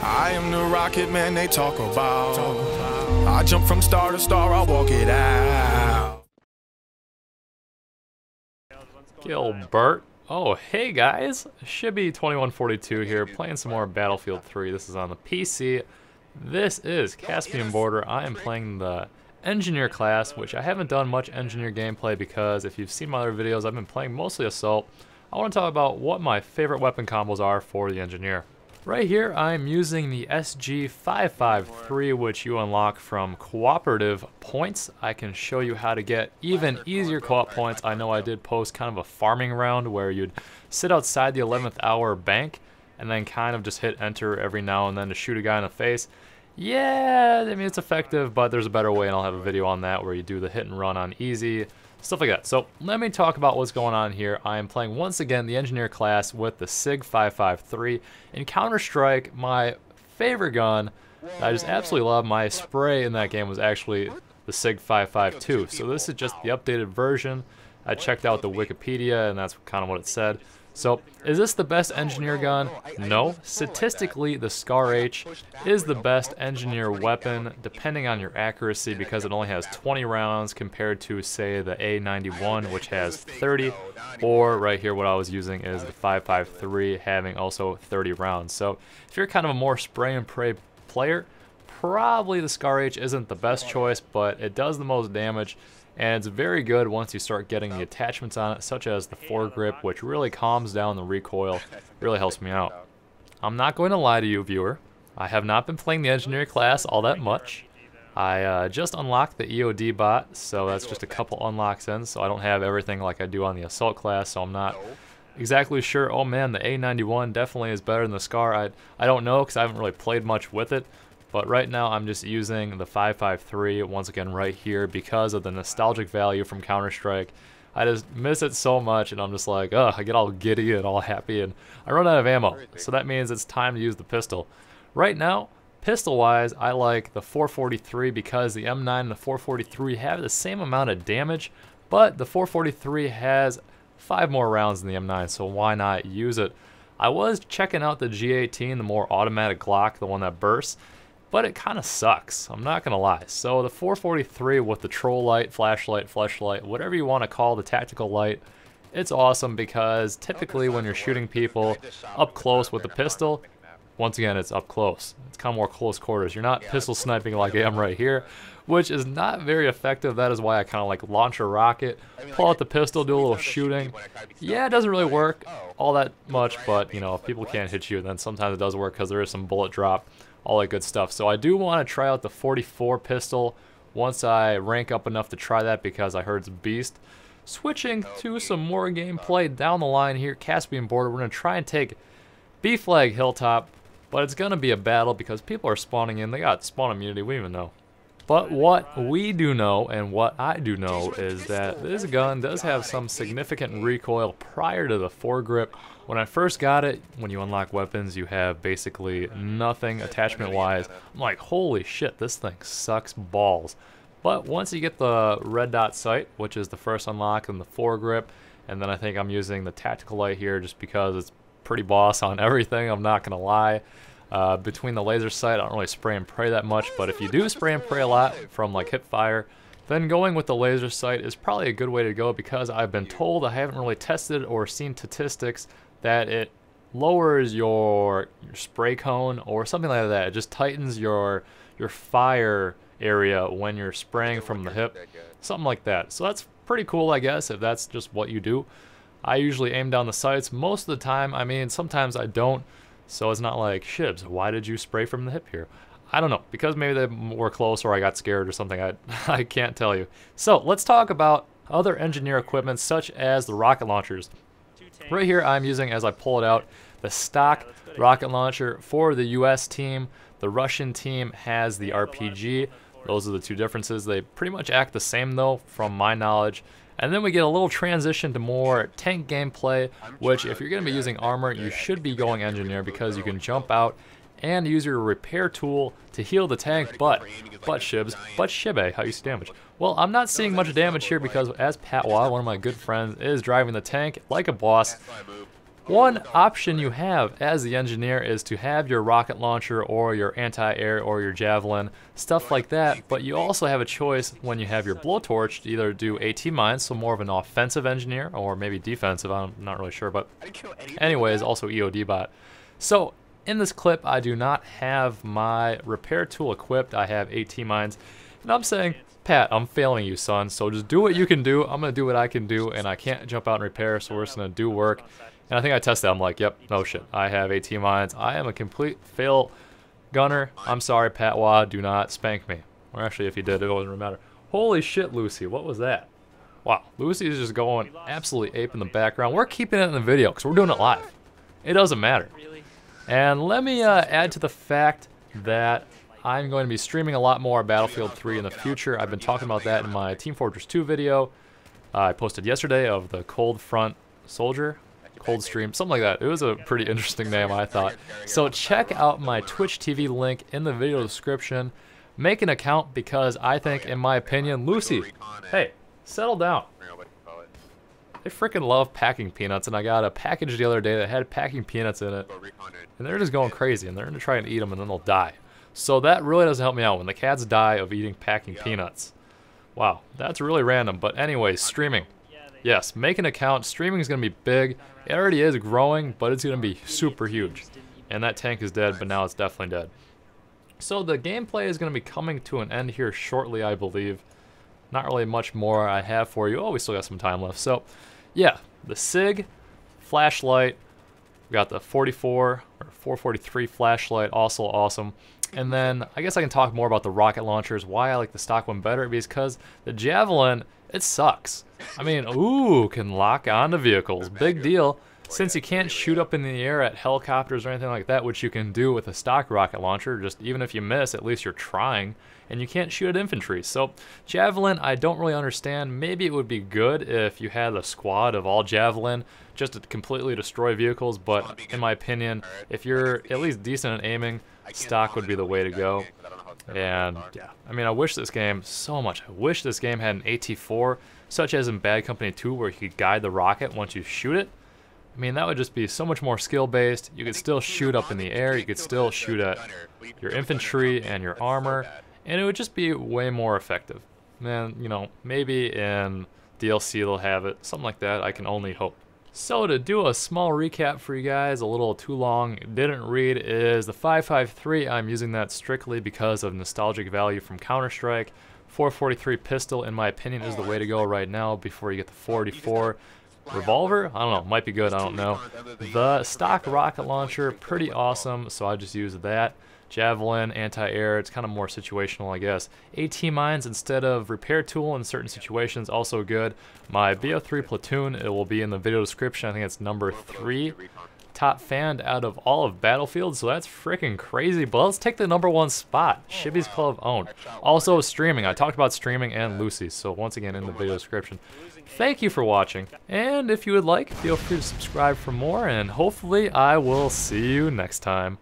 I am the rocket man they talk about. I jump from star to star, I'll walk it out. Gilbert. Oh, hey guys. Shibby2142 here, playing some more Battlefield 3. This is on the PC. This is Caspian Border. I am playing the Engineer class, which I haven't done much Engineer gameplay because if you've seen my other videos, I've been playing mostly Assault. I want to talk about what my favorite weapon combos are for the Engineer. Right here, I'm using the SG553, which you unlock from cooperative points. I can show you how to get even easier co-op points. I know I did post kind of a farming round where you'd sit outside the 11th hour bank and then kind of just hit enter every now and then to shoot a guy in the face. Yeah, I mean, it's effective, but there's a better way, and I'll have a video on that where you do the hit and run on easy, stuff like that. So let me talk about what's going on here. I am playing once again the Engineer class with the SIG-553. In Counter-Strike, my favorite gun that I just absolutely love, my spray in that game was actually the SIG-552. So this is just the updated version. I checked out the Wikipedia, and that's kind of what it said. So, is this the best Engineer gun? No. Statistically, the Scar H is the best Engineer weapon, depending on your accuracy, because it only has 20 rounds compared to, say, the A91, which has 30, or right here what I was using is the 553, having also 30 rounds. So, if you're kind of a more spray and pray player, probably the Scar H isn't the best choice, but it does the most damage. And it's very good once you start getting the attachments on it, such as the foregrip, which really calms down the recoil, really helps me out. I'm not going to lie to you, viewer. I have not been playing the Engineer class all that much. I just unlocked the EOD bot, so that's just a couple unlocks in, so I don't have everything like I do on the Assault class, so I'm not exactly sure. Oh man, the A91 definitely is better than the Scar. I don't know because I haven't really played much with it. But right now I'm just using the 553 once again right here because of the nostalgic value from Counter-Strike. I just miss it so much and I'm just like, ugh, I get all giddy and all happy and I run out of ammo. So that means it's time to use the pistol. Right now, pistol-wise, I like the 443 because the M9 and the 443 have the same amount of damage, but the 443 has 5 more rounds than the M9, so why not use it? I was checking out the G18, the more automatic Glock, the one that bursts, but it kind of sucks, I'm not gonna lie. So the 443 with the troll light, flashlight, whatever you want to call the tactical light, it's awesome because typically when you're shooting people up close with the pistol, once again it's up close. It's kind of more close quarters. You're not pistol sniping like I am right here, which is not very effective. That is why I kind of like launch a rocket, pull out the pistol, do a little shooting. Yeah, it doesn't really work all that much, but you know, if people can't hit you, then sometimes it does work because there is some bullet drop. All that good stuff. So I do want to try out the 44 pistol once I rank up enough to try that because I heard it's a beast. Switching to some more gameplay down the line here, Caspian Border, we're going to try and take B-Flag Hilltop, but it's going to be a battle because people are spawning in. They got spawn immunity, we even know. But what we do know, and what I do know, is that this gun does have some significant recoil prior to the foregrip. When I first got it, when you unlock weapons, you have basically nothing attachment-wise. I'm like, holy shit, this thing sucks balls. But once you get the red dot sight, which is the first unlock, and the foregrip, and then I think I'm using the tactical light here just because it's pretty boss on everything, I'm not gonna lie. Between the laser sight, I don't really spray and pray that much, but if you do spray and pray a lot from like hip fire, then going with the laser sight is probably a good way to go because I've been told, I haven't really tested or seen statistics, that it lowers your spray cone or something like that. It just tightens your fire area when you're spraying from the hip, something like that. So that's pretty cool, I guess, if that's just what you do. I usually aim down the sights most of the time. I mean, sometimes I don't. So it's not like, Shibs, why did you spray from the hip here? I don't know, because maybe they were close or I got scared or something, I can't tell you. So let's talk about other Engineer equipment such as the rocket launchers. Right here I'm using, as I pull it out, the stock rocket launcher for the US team. The Russian team has the RPG. Those are the two differences. They pretty much act the same though, from my knowledge. And then we get a little transition to more tank gameplay, which if you're going to be using armor, you should be going Engineer because you can jump out and use your repair tool to heal the tank, but Shibby, how you see damage? Well, I'm not seeing much damage here because as Patwa, one of my good friends, is driving the tank like a boss. one option you have as the engineer is to have your rocket launcher or your anti-air or your javelin, stuff like that, but you also have a choice when you have your blowtorch to either do AT mines, so more of an offensive engineer, or maybe defensive, I'm not really sure, but anyways, also EOD bot. So in this clip, I do not have my repair tool equipped, I have AT mines, and I'm saying, Pat, I'm failing you, son, so just do what you can do, I'm going to do what I can do, and I can't jump out and repair, so we're just going to do work. And I think I tested, I'm like, yep, no shit, I have AT mines, I am a complete fail gunner, I'm sorry, Patwa, do not spank me. Or actually, if he did, it doesn't really matter. Holy shit, Lucy, what was that? Wow, Lucy is just going absolutely ape in the background. We're keeping it in the video, because we're doing it live. It doesn't matter. And let me add to the fact that I'm going to be streaming a lot more Battlefield 3 in the future. I've been talking about that in my Team Fortress 2 video I posted yesterday of the Cold Front Soldier. Cold Stream, something like that. It was a pretty interesting name, I thought. So check out my Twitch TV link in the video description. Make an account because I think, in my opinion, Lucy, hey, settle down. They freaking love packing peanuts, and I got a package the other day that had packing peanuts in it, and they're just going crazy, and they're going to try and eat them, and then they'll die. So that really doesn't help me out when the cats die of eating packing peanuts. Wow, that's really random, but anyways, streaming. Yes, make an account. Streaming is going to be big. It already is growing, but it's going to be super huge. And that tank is dead, but now it's definitely dead. So the gameplay is going to be coming to an end here shortly, I believe. Not really much more I have for you. Oh, we still got some time left. So, yeah, the SIG, flashlight. We got the 44 or 443 flashlight, also awesome. And then I guess I can talk more about the rocket launchers, why I like the stock one better, because the Javelin, it sucks. I mean, ooh, can lock onto vehicles, big deal. Since you can't shoot up in the air at helicopters or anything like that, which you can do with a stock rocket launcher, just even if you miss, at least you're trying, and you can't shoot at infantry. So Javelin, I don't really understand. Maybe it would be good if you had a squad of all Javelin just to completely destroy vehicles, but in my opinion, if you're at least decent at aiming, stock would be the way to go. And yeah, I mean, I wish this game so much. I wish this game had an AT4, such as in Bad Company 2, where you could guide the rocket once you shoot it. I mean, that would just be so much more skill-based. You could still shoot up in the air. You could still shoot at your infantry and your armor, and it would just be way more effective. And, you know, maybe in DLC they'll have it, something like that. I can only hope. So to do a small recap for you guys, a little too long, didn't read, is the 5.53. I'm using that strictly because of nostalgic value from Counter-Strike. 443 pistol, in my opinion, is the way to go right now before you get the 44. Revolver? I don't know, might be good, I don't know. The stock rocket launcher, pretty awesome, so I just use that. Javelin, anti-air, it's kind of more situational, I guess. AT mines instead of repair tool in certain situations, also good. My BO3 platoon, it will be in the video description, I think it's number 3. Top fan out of all of Battlefield, so that's freaking crazy. But let's take the number 1 spot. Shibby's Club owned. Also streaming. I talked about streaming and Lucy, so once again in the video description. Thank you for watching, and if you would like, feel free to subscribe for more, and hopefully I will see you next time.